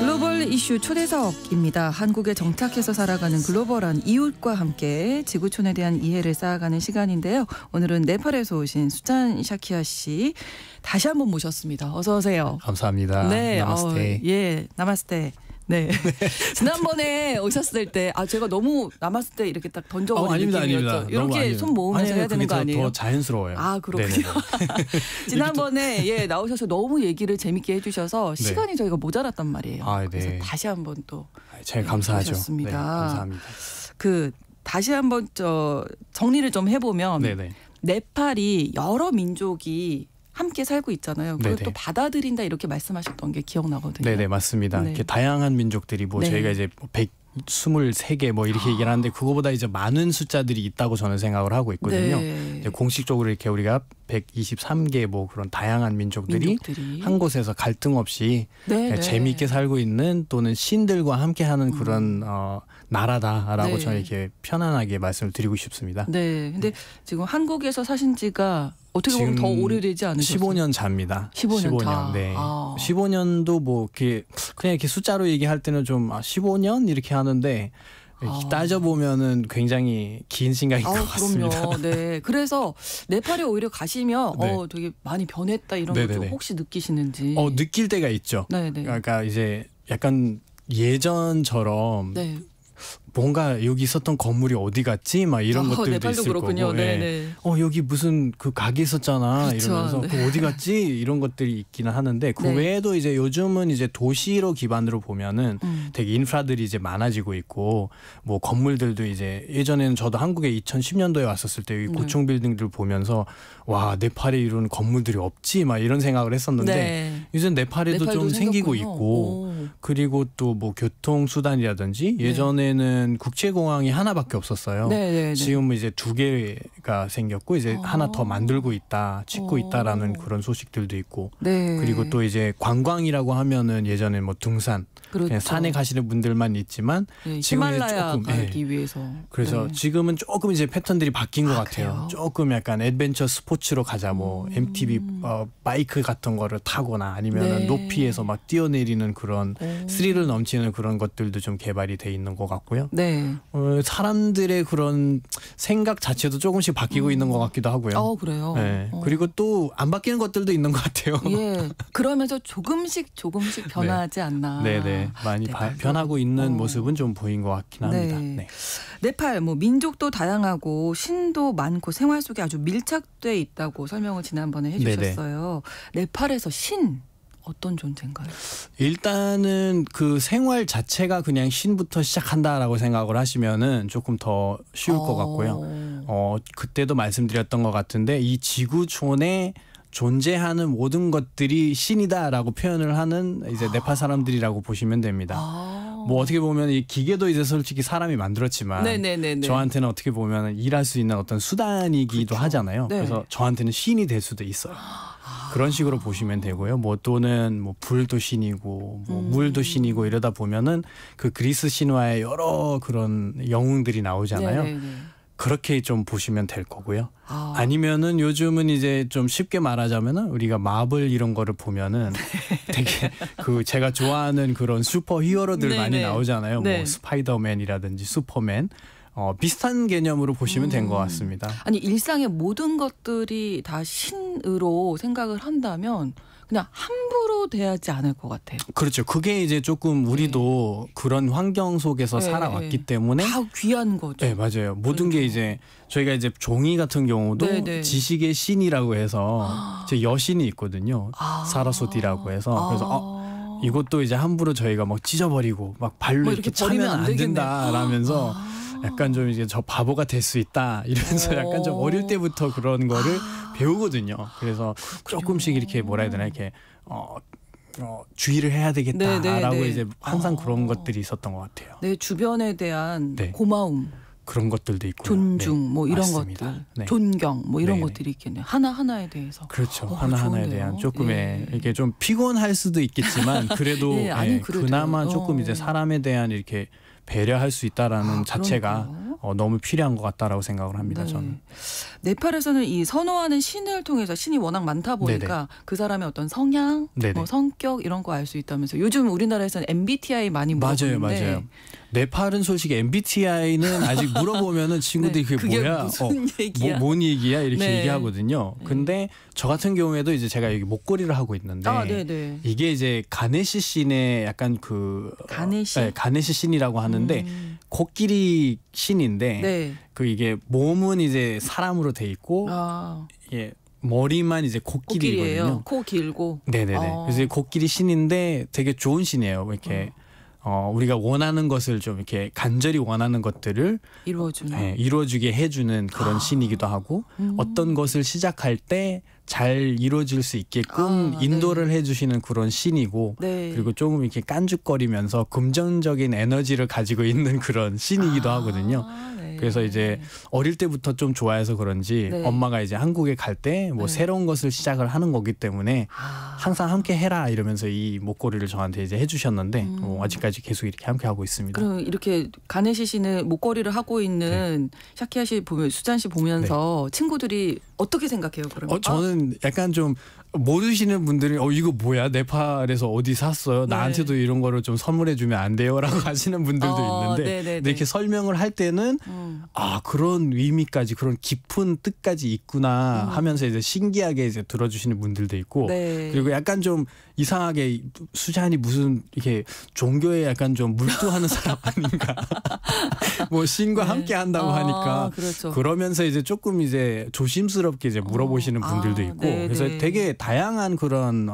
글로벌 이슈 초대석입니다. 한국에 정착해서 살아가는 글로벌한 이웃과 함께 지구촌에 대한 이해를 쌓아가는 시간인데요. 오늘은 네팔에서 오신 수잔 샤키아 씨 다시 한번 모셨습니다. 어서 오세요. 감사합니다. 네, 나마스테. 예, 나마스테. 네. 지난번에 오셨을 때 제가 너무 나마스테 이렇게 딱 던져버린 느낌이었죠. 이렇게 손 모으면서 해야 되는 거 아니에요? 더 자연스러워요. 아, 그렇군요. 지난번에 나오셔서 너무 얘기를 재밌게 해주셔서 시간이 저희가 모자랐단 말이에요. 네. 그래서 다시 한번 또 제가 감사하죠. 오셨습니다. 네, 감사합니다. 다시 한번 정리를 좀 해보면 네네. 네팔이 여러 민족이 함께 살고 있잖아요. 그리고 네네. 또 받아들인다 이렇게 말씀하셨던 게 기억나거든요. 네네, 맞습니다. 네. 이렇게 다양한 민족들이 네. 저희가 이제 123개 이렇게 얘기를 하는데 그거보다 이제 많은 숫자들이 있다고 저는 생각을 하고 있거든요. 네. 이제 공식적으로 이렇게 우리가 123개 그런 다양한 민족들이 한 곳에서 갈등 없이 재미있게 살고 있는 또는 신들과 함께하는 그런 나라다라고 네. 저는 이렇게 편안하게 말씀을 드리고 싶습니다. 네. 근데 지금 한국에서 사신 지가 어떻게 보면 더 오래되지 않으셨어요? 15년 차입니다. 15년 차. 네. 15년도 그냥 이렇게 숫자로 얘기할 때는 좀 15년 이렇게 하는데 따져보면은 굉장히 긴 시간인 것 같습니다. 그럼요. 네. 그래서 네팔에 오히려 가시면 네. 되게 많이 변했다 이런 거 좀 혹시 느끼시는지. 느낄 때가 있죠. 네네. 그러니까 이제 약간 예전처럼 네. 뭔가 여기 있었던 건물이 어디 갔지? 막 이런 것들도 네팔도 있을 그렇군요. 거고. 네네. 여기 무슨 그 가게 있었잖아. 그렇죠. 이러면서 네. 그 어디 갔지? 이런 것들이 있기는 하는데 그 네. 외에도 이제 요즘은 이제 도시로 기반으로 보면은 되게 인프라들이 이제 많아지고 있고 뭐 건물들도 이제 예전에는 저도 한국에 2010년도에 왔었을 때 고층 빌딩들 보면서 와, 네팔에 이런 건물들이 없지? 막 이런 생각을 했었는데 네. 요즘 네팔에도 좀 생기고 있고 그리고 또 뭐 교통수단이라든지 예전에는 국제공항이 하나밖에 없었어요. 네네네. 지금은 이제 2개가 생겼고 이제 하나 더 만들고 있다, 짓고 있다라는 그런 소식들도 있고. 네. 그리고 또 이제 관광이라고 하면은 예전에 뭐 등산, 그렇죠. 그냥 산에 가시는 분들만 있지만 지금은 히말라야 조금 가기 위해서. 그래서 지금은 조금 이제 패턴들이 바뀐 것 같아요. 그래요? 조금 약간 애드벤처 스포츠로 가자, 뭐 MTB 바이크 같은 거를 타거나 아니면 높이에서 막 뛰어내리는 그런 스릴을 넘치는 그런 것들도 좀 개발이 돼 있는 것 같고요. 네. 사람들의 그런 생각 자체도 조금씩 바뀌고 있는 것 같기도 하고요. 그래요. 네. 그리고 또 안 바뀌는 것들도 있는 것 같아요. 예. 그러면서 조금씩 변하지 않나. 네네. 많이 변하고 있는 모습은 좀 보인 것 같긴 합니다. 네. 네팔 민족도 다양하고 신도 많고 생활 속에 아주 밀착돼 있다고 설명을 지난번에 해주셨어요. 네팔에서 신 어떤 존재인가요? 일단은 그 생활 자체가 그냥 신부터 시작한다라고 생각을 하시면은 조금 더 쉬울 것 같고요. 그때도 말씀드렸던 것 같은데 이 지구촌에 존재하는 모든 것들이 신이다라고 표현을 하는 이제 네팔 사람들이라고 보시면 됩니다. 뭐 어떻게 보면 이 기계도 이제 솔직히 사람이 만들었지만 저한테는 어떻게 보면 일할 수 있는 어떤 수단이기도 하잖아요. 그래서 저한테는 신이 될 수도 있어요. 그런 식으로 보시면 되고요. 뭐 또는 뭐 불도 신이고 뭐 물도 신이고 이러다 보면은 그 그리스 신화의 여러 그런 영웅들이 나오잖아요. 그렇게 좀 보시면 될 거고요. 아니면은 요즘은 이제 좀 쉽게 말하자면은 우리가 마블 이런 거를 보면은 되게 그 제가 좋아하는 그런 슈퍼 히어로들 많이 나오잖아요. 뭐 스파이더맨이라든지 슈퍼맨. 비슷한 개념으로 보시면 된 것 같습니다. 아니 일상의 모든 것들이 다 신으로 생각을 한다면 그냥 함부로 대하지 않을 것 같아요. 그렇죠. 그게 이제 조금 우리도 그런 환경 속에서 살아왔기 때문에 다 귀한 거죠. 네, 맞아요. 모든 게 이제 저희가 이제 종이 같은 경우도 지식의 신이라고 해서 제 여신이 있거든요. 사라소티라고 해서 그래서 이것도 이제 함부로 저희가 막 찢어버리고 막 발로 이렇게 차면 안 된다라면서 약간 좀 이제 저 바보가 될 수 있다 이러면서 약간 좀 어릴 때부터 그런 거를 배우거든요. 그래서 조금씩 이렇게 뭐라 해야 되나 이렇게 주의를 해야 되겠다라고 이제 항상 그런 것들이 있었던 것 같아요. 내 주변에 대한 고마움. 그런 것들도 있고 존중 뭐 이런 맞습니다. 것들 존경 뭐 이런 것들이 있겠네요. 하나하나에 대해서. 그렇죠. 하나하나에 대한 조금의 이게 좀 피곤할 수도 있겠지만 그래도 그나마 조금 이제 사람에 대한 이렇게 배려할 수 있다라는 자체가 그러니까요. 너무 필요한 것 같다라고 생각을 합니다. 네. 저는. 네팔에서는 이 선호하는 신을 통해서 신이 워낙 많다 보니까 그 사람의 어떤 성향, 뭐 성격 이런 거 알 수 있다면서 요즘 우리나라에서는 MBTI 많이 물어보는데 맞아요. 네팔은 솔직히 MBTI는 아직 물어보면은 친구들이 네, 그게 뭐야? 무슨 얘기야? 뭔 얘기야? 이렇게 네. 얘기하거든요. 근데 저 같은 경우에도 이제 제가 여기 목걸이를 하고 있는데 이게 이제 가네시 신의 약간 그 가네시 신이라고 하는데 코끼리 신인데 그 이게 몸은 이제 사람으로 돼 있고 이게 머리만 이제 코끼리거든요. 코 길고. 네네네. 그래서 코끼리 신인데 되게 좋은 신이에요. 이렇게 우리가 원하는 것을 좀 이렇게 간절히 원하는 것들을 이루어주게 해주는 그런 신이기도 하고 어떤 것을 시작할 때 잘 이루어질 수 있게끔 인도를 해주시는 그런 신이고 그리고 조금 이렇게 깐죽거리면서 긍정적인 에너지를 가지고 있는 그런 신이기도 하거든요. 그래서 이제 어릴 때부터 좀 좋아해서 그런지 엄마가 이제 한국에 갈 때 뭐 새로운 것을 시작을 하는 거기 때문에 항상 함께 해라 이러면서 이 목걸이를 저한테 이제 해주셨는데 아직까지 계속 이렇게 함께 하고 있습니다. 그럼 이렇게 가네시 씨는 목걸이를 하고 있는 샤키야 씨 보면 수잔 씨 보면서 친구들이 어떻게 생각해요? 그러면 저는 약간 좀 모르시는 분들이 이거 뭐야 네팔에서 어디 샀어요? 나한테도 이런 거를 좀 선물해 주면 안 돼요라고 하시는 분들도 있는데 근데 이렇게 설명을 할 때는 그런 의미까지 그런 깊은 뜻까지 있구나 하면서 이제 신기하게 이제 들어주시는 분들도 있고 그리고 약간 좀 이상하게 수잔이 무슨 이렇게 종교에 약간 좀 물두하는 사람 아닌가 뭐 신과 함께 한다고 하니까 그러면서 이제 조금 이제 조심스럽게 이제 물어보시는 분들도 있고 그래서 되게 다양한 그런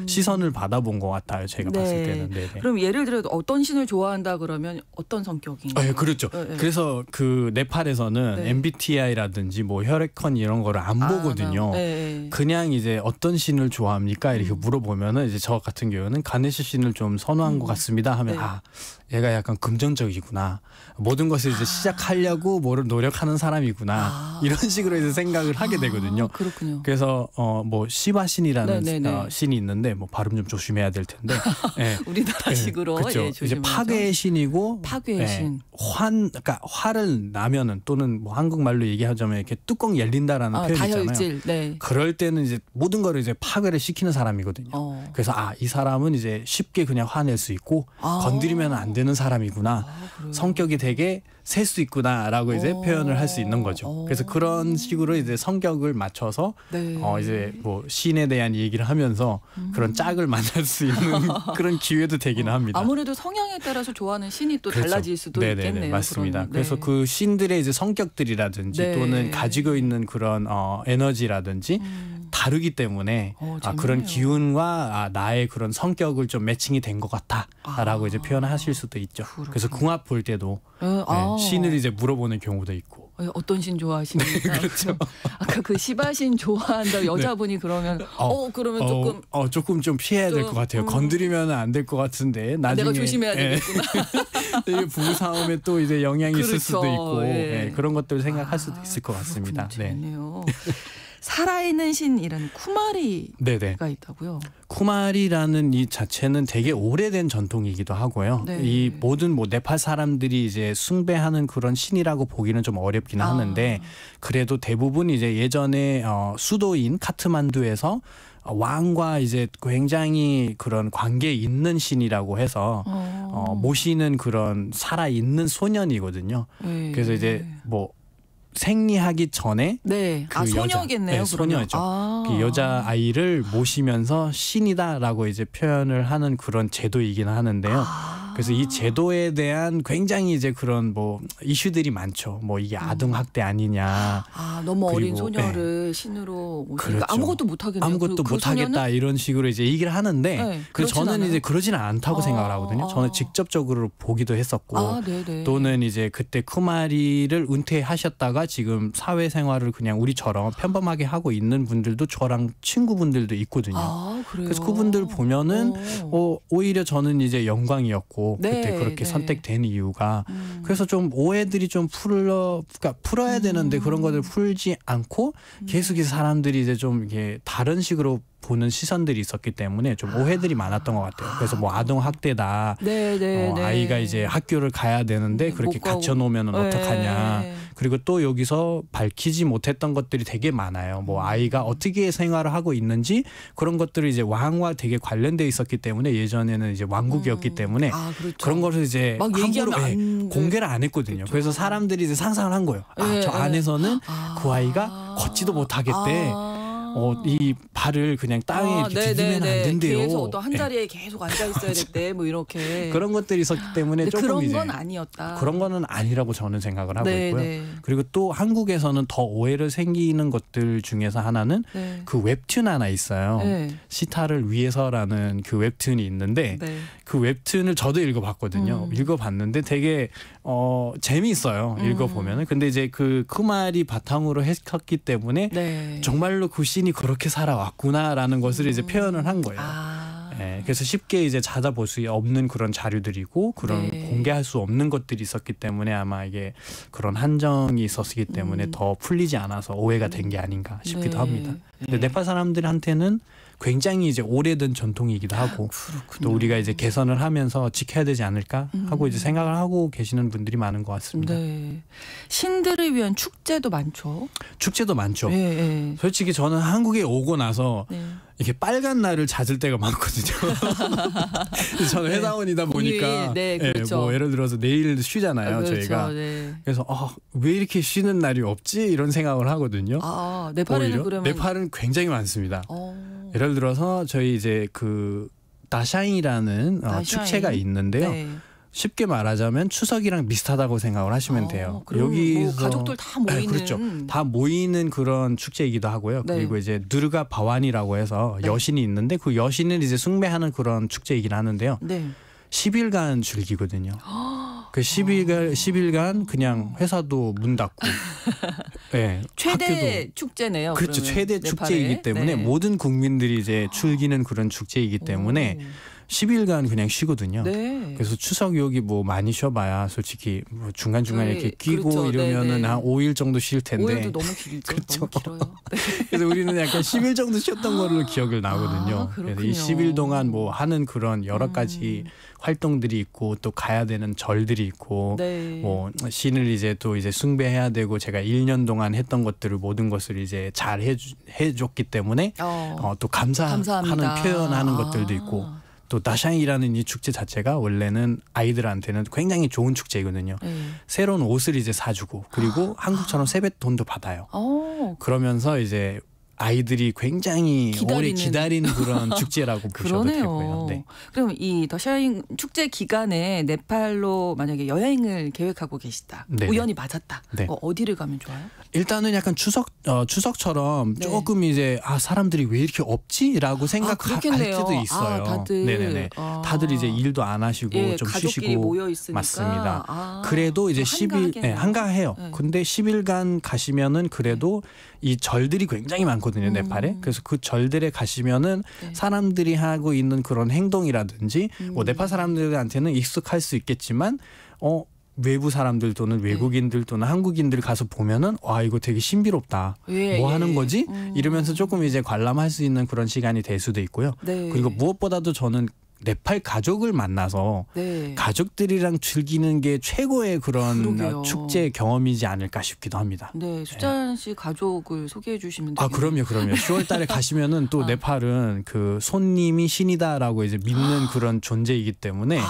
시선을 받아본 것 같아요. 제가 봤을 때는. 그럼 예를 들어 어떤 신을 좋아한다 그러면 어떤 성격인가요? 그렇죠. 그래서 그 네팔에서는 MBTI라든지 뭐 혈액형 이런 거를 안 보거든요. 그냥 이제 어떤 신을 좋아합니까? 이렇게 물어보면은 이제 저 같은 경우는 가네시 신을 좀 선호한 것 같습니다 하면 얘가 약간 긍정적이구나. 모든 것을 이제 시작하려고 뭐를 노력하는 사람이구나. 이런 식으로 이제 생각을 하게 되거든요. 그렇군요. 그래서 뭐 시바 신이라는 신이 있는데 뭐 발음 좀 조심해야 될 텐데. 우리나라식으로 그렇죠. 이제 파괴의 신이고 파괴의 신. 그러니까 화를 나면은 또는 뭐 한국말로 얘기하자면 이렇게 뚜껑 열린다라는 표현이 있잖아요. 다혈질. 그럴 때는 이제 모든 거를 이제 파괴를 시키는 사람이거든요. 그래서 이 사람은 이제 쉽게 그냥 화낼 수 있고 건드리면 안 되는 사람이구나. 성격이 되게 셀 수 있구나라고 이제 표현을 할 수 있는 거죠. 그래서 그런 식으로 이제 성격을 맞춰서 이제 뭐 신에 대한 얘기를 하면서 그런 짝을 만날 수 있는 그런 기회도 되기는 합니다. 아무래도 성향에 따라서 좋아하는 신이 또 달라질 수도 있겠네요. 맞습니다. 그래서 그 신들의 이제 성격들이라든지 또는 가지고 있는 그런 에너지라든지 다르기 때문에 그런 기운과 나의 그런 성격을 좀 매칭이 된 것 같다라고 이제 표현하실 수도 있죠. 그래서 궁합 볼 때도 신을 이제 물어보는 경우도 있고. 어떤 신 좋아하십니까? 그렇죠. 아까 그 시바신 좋아한다 여자분이 그러면 그러면 조금 좀 피해야 될 것 같아요. 건드리면 안 될 것 같은데 나중에 내가 조심해야 되겠구나. 되게 부부 싸움에 또 이제 영향이 있을 수도 있고 그런 것들 생각할 수도 있을 것 같습니다. 살아있는 신이라는 쿠마리가 있다고요. 쿠마리라는 이 자체는 되게 오래된 전통이기도 하고요. 이 모든 뭐 네팔 사람들이 이제 숭배하는 그런 신이라고 보기는 좀 어렵긴 하는데 그래도 대부분 이제 예전에 수도인 카트만두에서 왕과 이제 굉장히 그런 관계 있는 신이라고 해서 모시는 그런 살아있는 소년이거든요. 그래서 이제 뭐 생리하기 전에 그 소녀겠네요. 소녀죠. 그 여자 아이를 모시면서 신이다라고 이제 표현을 하는 그런 제도이긴 하는데요. 그래서 이 제도에 대한 굉장히 이제 그런 뭐 이슈들이 많죠. 뭐 이게 아동 학대 아니냐. 너무 어린 소녀를 신으로 모시니까 아무것도 못 하겠네요. 아무것도 못 하겠다 이런 식으로 이제 얘기를 하는데 그래서 저는 이제 그러지는 않다고 생각을 하거든요. 저는 직접적으로 보기도 했었고 또는 이제 그때 쿠마리를 은퇴하셨다가 지금 사회생활을 그냥 우리처럼 평범하게 하고 있는 분들도 저랑 친구분들도 있거든요. 그래서 그분들 보면은 오히려 저는 이제 영광이었고 축제로 네, 그때 그렇게 네. 선택된 이유가 그래서 좀 오해들이 좀 그러니까 풀어야 되는데 그런 것들 풀지 않고 계속해서 사람들이 이제 좀 이게 다른 식으로 보는 시선들이 있었기 때문에 좀 오해들이 많았던 것 같아요. 그래서 뭐 아동 학대다, 네, 네, 네. 아이가 이제 학교를 가야 되는데 그렇게 못 가고. 갇혀 놓으면 네. 어떡하냐. 그리고 또 여기서 밝히지 못했던 것들이 되게 많아요. 뭐 아이가 어떻게 생활을 하고 있는지 그런 것들이 이제 왕과 되게 관련돼 있었기 때문에 예전에는 이제 왕국이었기 때문에 그렇죠. 그런 것을 이제 막 얘기하면 함부로 안 돼. 공개를 안 했거든요. 그렇죠. 그래서 사람들이 이제 상상을 한 거예요. 저 안에서는 그 아이가 걷지도 못하겠대. 이 발을 그냥 땅에 이렇게 디디면 안 된대요. 계속 또 한 자리에 계속 앉아 있어야 됐대. 뭐 이렇게 그런 것들이 있었기 때문에 조금 그런 이제 건 아니었다. 그런 거는 아니라고 저는 생각을 하고 네, 있고요. 네. 그리고 또 한국에서는 더 오해를 생기는 것들 중에서 하나는 네. 그 웹툰 하나 있어요. 네. 시타를 위해서라는 그 웹툰이 있는데 네. 그 웹툰을 저도 읽어봤거든요. 읽어봤는데 되게 재미있어요. 읽어보면은. 근데 이제 그 말이 바탕으로 했기 때문에 네. 정말로 그 씬이 그렇게 살아왔구나라는 것을 이제 표현을 한 거예요. 네, 그래서 쉽게 이제 찾아볼 수 없는 그런 자료들이고 그런 네. 공개할 수 없는 것들이 있었기 때문에 아마 이게 그런 한정이 있었기 때문에 더 풀리지 않아서 오해가 된 게 아닌가 싶기도 네. 합니다. 근데 네팔 사람들한테는 굉장히 이제 오래된 전통이기도 하고 그렇군요. 또 우리가 이제 개선을 하면서 지켜야 되지 않을까 하고 이제 생각을 하고 계시는 분들이 많은 것 같습니다. 네. 신들을 위한 축제도 많죠. 축제도 많죠. 네, 네. 솔직히 저는 한국에 오고 나서 네. 이렇게 빨간 날을 찾을 때가 많거든요. 저는 회사원이다 보니까 네, 그렇죠. 뭐 예를 들어서 내일 쉬잖아요, 그렇죠. 저희가. 네. 그래서 왜 이렇게 쉬는 날이 없지? 이런 생각을 하거든요. 네팔에는 오히려 그러면 네팔은 굉장히 많습니다. 예를 들어서 저희 이제 그 다샤인이라는 다샤인? 축제가 있는데요. 네. 쉽게 말하자면 추석이랑 비슷하다고 생각을 하시면 돼요. 여기서 뭐 가족들 다 모이는 그렇죠. 다 모이는 그런 축제이기도 하고요. 네. 그리고 이제 누르가 바완이라고 해서 네. 여신이 있는데 그 여신을 이제 숭배하는 그런 축제이긴 하는데요. 네. 10일간 즐기거든요. 그 10일간 그냥 회사도 문 닫고 네, 최대 학교도 축제네요. 그렇죠. 그러면 최대 네팔에. 축제이기 때문에 네. 모든 국민들이 이제 즐기는 그런 축제이기 때문에 10일간 그냥 쉬거든요. 네. 그래서 추석 여기 뭐 많이 쉬어봐야 솔직히 뭐 중간중간에 네, 이렇게 끼고 그렇죠. 이러면은 네, 네. 한 5일 정도 쉴 텐데. 5일도 너무 길죠. 그렇죠. 너무 길어요. 네. 그래서 우리는 약간 10일 정도 쉬었던 거를 기억을 나거든요. 그래서 이 그렇군요. 10일 동안 뭐 하는 그런 여러 가지 활동들이 있고 또 가야 되는 절들이 있고 네. 뭐 신을 이제 또 이제 숭배해야 되고 제가 1년 동안 했던 것들을 모든 것을 이제 잘 해줬기 때문에 또 감사하는 감사합니다. 표현하는 것들도 있고 또 다샹이라는 이 축제 자체가 원래는 아이들한테는 굉장히 좋은 축제이거든요. 네. 새로운 옷을 이제 사주고 그리고 한국처럼 세뱃돈도 받아요. 그러면서 이제 아이들이 굉장히 오래 기다리는 그런 축제라고 보셔도 되고요. 네. 그럼 이 더샤인 축제 기간에 네팔로 만약에 여행을 계획하고 계시다. 네네. 우연히 맞았다. 네. 어디를 가면 좋아요? 일단은 약간 추석처럼 네. 조금 이제 사람들이 왜 이렇게 없지라고 생각할 그렇겠네요. 때도 있어요. 다들. 네네네. 다들 이제 일도 안 하시고 좀 가족끼리 쉬시고 모여 있으니까. 맞습니다. 그래도 이제 10일 한가해요. 네. 근데 10일간 가시면은 그래도 이 절들이 굉장히 많거든요, 네팔에. 그래서 그 절들에 가시면은 네. 사람들이 하고 있는 그런 행동이라든지 뭐 네팔 사람들한테는 익숙할 수 있겠지만 외부 사람들 또는 외국인들 또는 한국인들 가서 보면은 와 이거 되게 신비롭다. 뭐 하는 거지? 이러면서 조금 이제 관람할 수 있는 그런 시간이 될 수도 있고요. 네. 그리고 무엇보다도 저는 네팔 가족을 만나서 네. 가족들이랑 즐기는 게 최고의 그런 그러게요. 축제 경험이지 않을까 싶기도 합니다. 네, 수잔 씨 가족을 소개해 주시면 되겠네요. 그럼요. 10월 달에 가시면은 또 네팔은 그 손님이 신이다라고 이제 믿는 그런 존재이기 때문에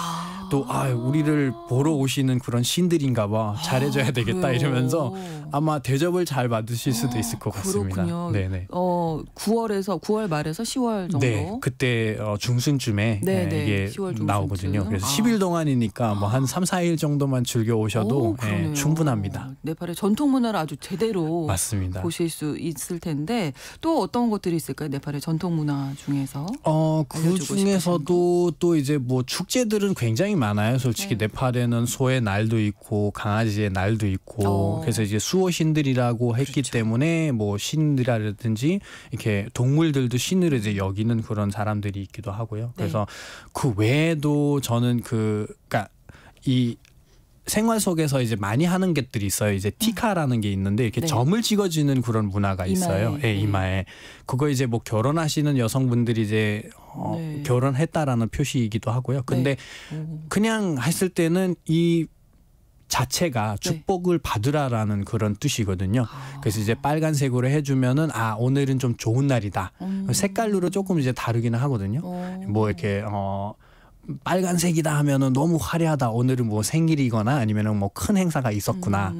또 우리를 보러 오시는 그런 신들인가 봐. 잘해줘야 되겠다 그래요. 이러면서 아마 대접을 잘 받으실 수도 있을 것 같습니다. 그렇군요. 네네. 9월 말에서 10월 정도. 네, 그때 중순쯤에 네, 이게 10월 중순쯤. 나오거든요. 그래서 10일 동안이니까 뭐 한 3, 4일 정도만 즐겨 오셔도 그러네요. 충분합니다. 네팔의 전통 문화를 아주 제대로 맞습니다. 보실 수 있을 텐데 또 어떤 것들이 있을까요? 네팔의 전통 문화 중에서? 그 중에서도 또 이제 뭐 축제들은 굉장히 많아요. 솔직히 네. 네팔에는 소의 날도 있고 강아지의 날도 있고 그래서 이제 수호신들이라고 했기 그렇죠. 때문에 뭐 신이라든지 이렇게 동물들도 신으로 이제 여기는 그런 사람들이 있기도 하고요. 그래서 그 외에도 저는 그러니까 이 생활 속에서 이제 많이 하는 것들이 있어요. 이제 티카라는 게 있는데 이렇게 네. 점을 찍어주는 그런 문화가 있어요. 이마에. 예, 이마에. 그거 이제 뭐 결혼하시는 여성분들이 이제 네. 결혼했다라는 표시이기도 하고요. 근데 그냥 했을 때는 이 자체가 축복을 받으라라는 그런 뜻이거든요. 그래서 이제 빨간색으로 해주면은 아 오늘은 좀 좋은 날이다. 색깔로 조금 이제 다르기는 하거든요. 뭐 이렇게 빨간색이다 하면은 너무 화려하다. 오늘은 뭐 생일이거나 아니면은 뭐 큰 행사가 있었구나.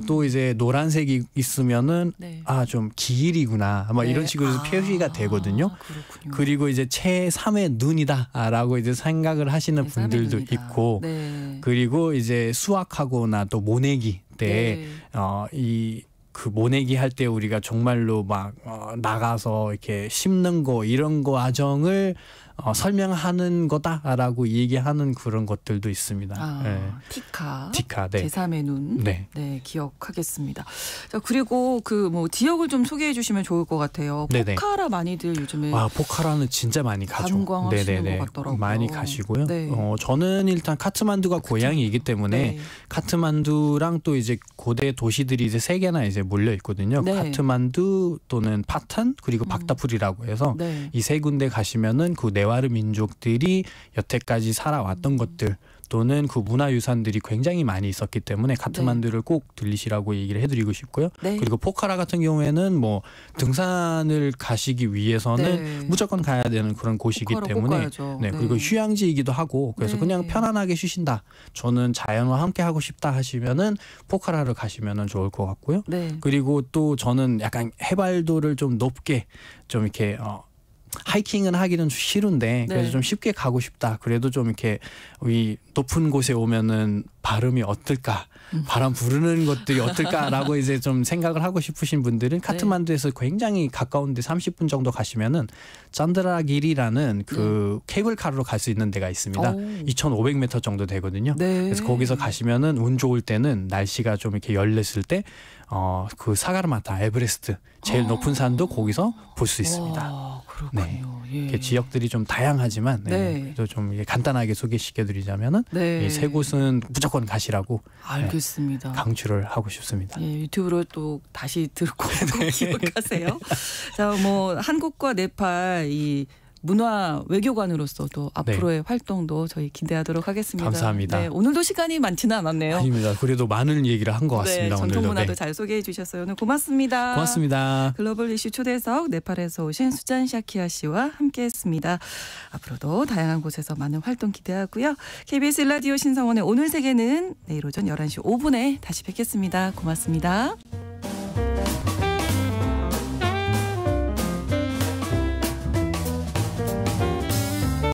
또 이제 노란색이 있으면은 아 좀 기일이구나. 뭐 이런 식으로 표시가 되거든요. 그렇군요. 그리고 이제 제3의 눈이다라고 이제 생각을 하시는 분들도 눈이다. 있고, 그리고 이제 수확하거나 또 모내기 때 이 그 모내기 할 때 우리가 정말로 막 나가서 이렇게 심는 거 이런 거 과정을 설명하는 거다라고 얘기하는 그런 것들도 있습니다. 네. 티카, 네. 제3의 눈, 네. 기억하겠습니다. 자 그리고 그 뭐 지역을 좀 소개해 주시면 좋을 것 같아요. 네네. 포카라 많이들 요즘에 포카라는 진짜 많이 가죠. 관광하시는 것 같더라고요. 많이 가시고요. 네. 저는 일단 카트만두가 고향이기 때문에 카트만두랑 또 이제 고대 도시들이 이제 세 개나 이제 몰려 있거든요. 카트만두 또는 파탄 그리고 박다풀이라고 해서 이 세 군데 가시면은 그 네와르 민족들이 여태까지 살아왔던 것들 또는 그 문화유산들이 굉장히 많이 있었기 때문에 카트만두를 꼭 들리시라고 얘기를 해드리고 싶고요. 그리고 포카라 같은 경우에는 뭐 등산을 가시기 위해서는 무조건 가야 되는 그런 곳이기 때문에 그리고 휴양지이기도 하고 그래서 그냥 편안하게 쉬신다. 저는 자연과 함께 하고 싶다 하시면은 포카라를 가시면은 좋을 것 같고요. 그리고 또 저는 약간 해발도를 좀 높게 좀 이렇게 하이킹은 하기는 싫은데 그래서 좀 쉽게 가고 싶다. 그래도 좀 이렇게 이 높은 곳에 오면은 발음이 어떨까, 바람 부르는 것들이 어떨까라고 이제 좀 생각을 하고 싶으신 분들은 카트만두에서 굉장히 가까운데 30분 정도 가시면은 짠드라길이라는 그 케이블카로 갈 수 있는 데가 있습니다. 2,500m 정도 되거든요. 그래서 거기서 가시면은 운 좋을 때는 날씨가 좀 이렇게 열렸을 때 그 사가르마타 에베레스트 제일 높은 산도 거기서 볼 수 있습니다. 그렇군요. 지역들이 좀 다양하지만 그래도 좀 간단하게 소개시켜드리자면은 이 세 곳은 무조건 가시라고 알겠습니다. 강추를 하고 싶습니다. 유튜브로 또 다시 듣고 기억하세요. 자, 뭐 한국과 네팔 이 문화 외교관으로서 또 앞으로의 활동도 저희 기대하도록 하겠습니다. 감사합니다. 오늘도 시간이 많지는 않았네요. 아닙니다. 그래도 많은 얘기를 한 것 같습니다. 전통 오늘도. 문화도 잘 소개해 주셨어요. 오늘 고맙습니다. 고맙습니다. 글로벌 이슈 초대석 네팔에서 오신 수잔 샤키아 씨와 함께했습니다. 앞으로도 다양한 곳에서 많은 활동 기대하고요. KBS 일라디오 신성원의 오늘 세계는 내일 오전 11시 5분에 다시 뵙겠습니다. 고맙습니다.